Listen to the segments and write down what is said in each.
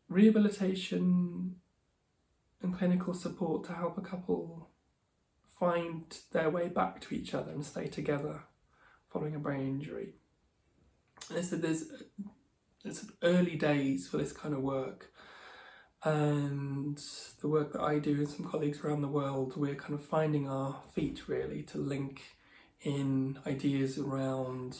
rehabilitation and clinical support to help a couple find their way back to each other and stay together following a brain injury. It's early days for this kind of work, and the work that I do and some colleagues around the world, we're kind of finding our feet really to link in ideas around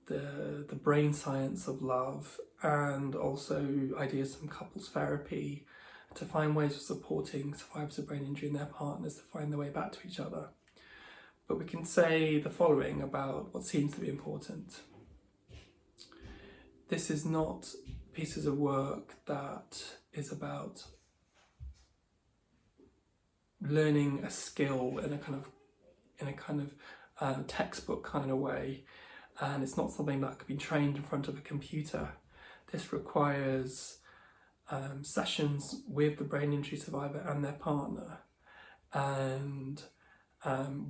the brain science of love, and also ideas from couples therapy to find ways of supporting survivors of brain injury and their partners to find their way back to each other. But we can say the following about what seems to be important. This is not pieces of work that is about learning a skill in a kind of textbook kind of way, and it's not something that can be trained in front of a computer. This requires sessions with the brain injury survivor and their partner, and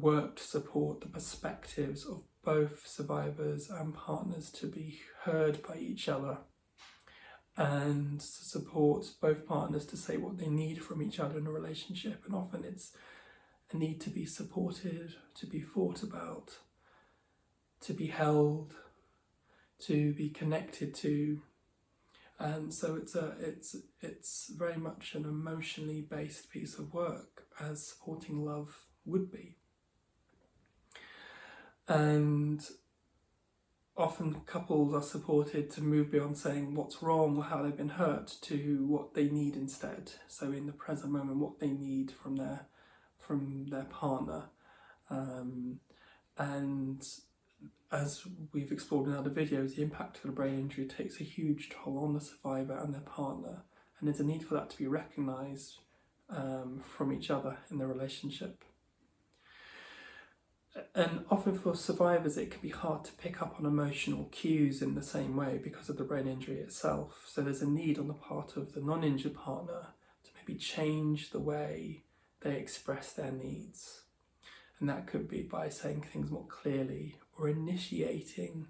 work to support the perspectives of both survivors and partners to be heard by each other, and to support both partners to say what they need from each other in a relationship. And often it's a need to be supported, to be thought about, to be held, to be connected to. And so it's very much an emotionally based piece of work, as supporting love would be. And often couples are supported to move beyond saying what's wrong or how they've been hurt to what they need instead. So in the present moment, what they need from their partner. And as we've explored in other videos, the impact of a brain injury takes a huge toll on the survivor and their partner, and there's a need for that to be recognised from each other in the relationship. And often for survivors it can be hard to pick up on emotional cues in the same way because of the brain injury itself. So there's a need on the part of the non-injured partner to maybe change the way they express their needs. And that could be by saying things more clearly, or initiating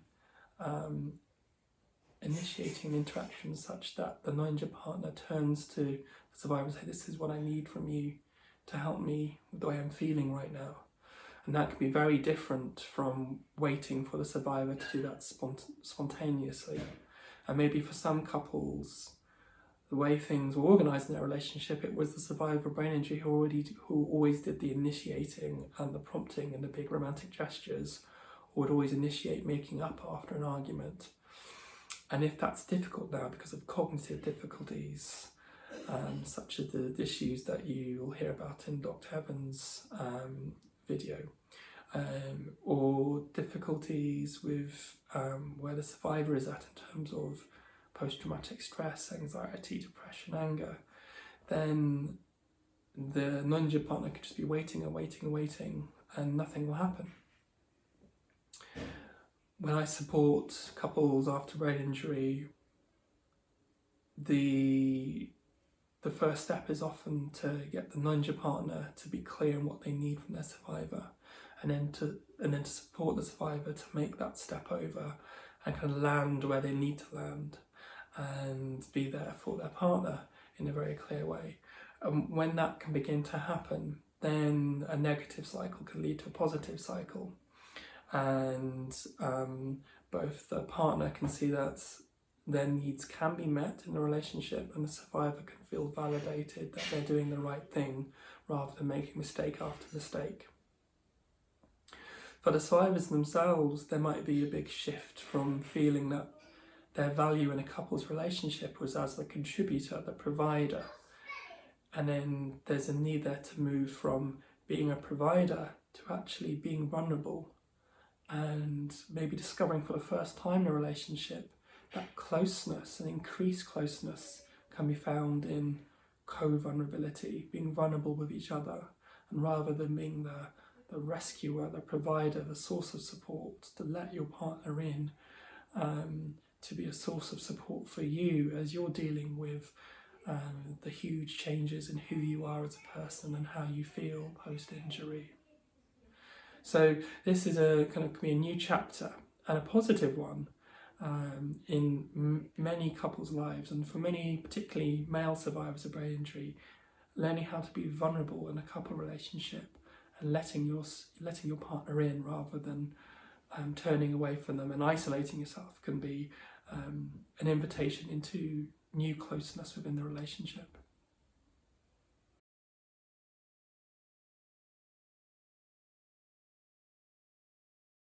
interactions such that the non-injured partner turns to the survivor and says, "This is what I need from you to help me with the way I'm feeling right now." And that can be very different from waiting for the survivor to do that spontaneously. And maybe for some couples, the way things were organised in their relationship, it was the survivor of brain injury who always did the initiating and the prompting and the big romantic gestures, or would always initiate making up after an argument. And if that's difficult now because of cognitive difficulties, such as the issues that you'll hear about in Dr. Evans' video, or difficulties with where the survivor is at in terms of post-traumatic stress, anxiety, depression, anger, then the non-injured partner could just be waiting and nothing will happen. When I support couples after brain injury, the first step is often to get the non-injured partner to be clear on what they need from their survivor, and then to support the survivor to make that step over and kind of land where they need to land and be there for their partner in a very clear way. And when that can begin to happen, then a negative cycle can lead to a positive cycle, and both the partner can see that their needs can be met in the relationship, and the survivor can feel validated that they're doing the right thing rather than making mistake after mistake. For the survivors themselves, there might be a big shift from feeling that their value in a couple's relationship was as the contributor, the provider, and then there's a need there to move from being a provider to actually being vulnerable, and maybe discovering for the first time in a relationship that closeness and increased closeness can be found in co-vulnerability, being vulnerable with each other, and rather than being the rescuer, the provider, the source of support, to let your partner in, to be a source of support for you as you're dealing with the huge changes in who you are as a person and how you feel post-injury. So this is can be a new chapter, and a positive one, in many couples' lives, and for many, particularly male survivors of brain injury, learning how to be vulnerable in a couple relationship and letting your partner in rather than turning away from them and isolating yourself can be an invitation into new closeness within the relationship.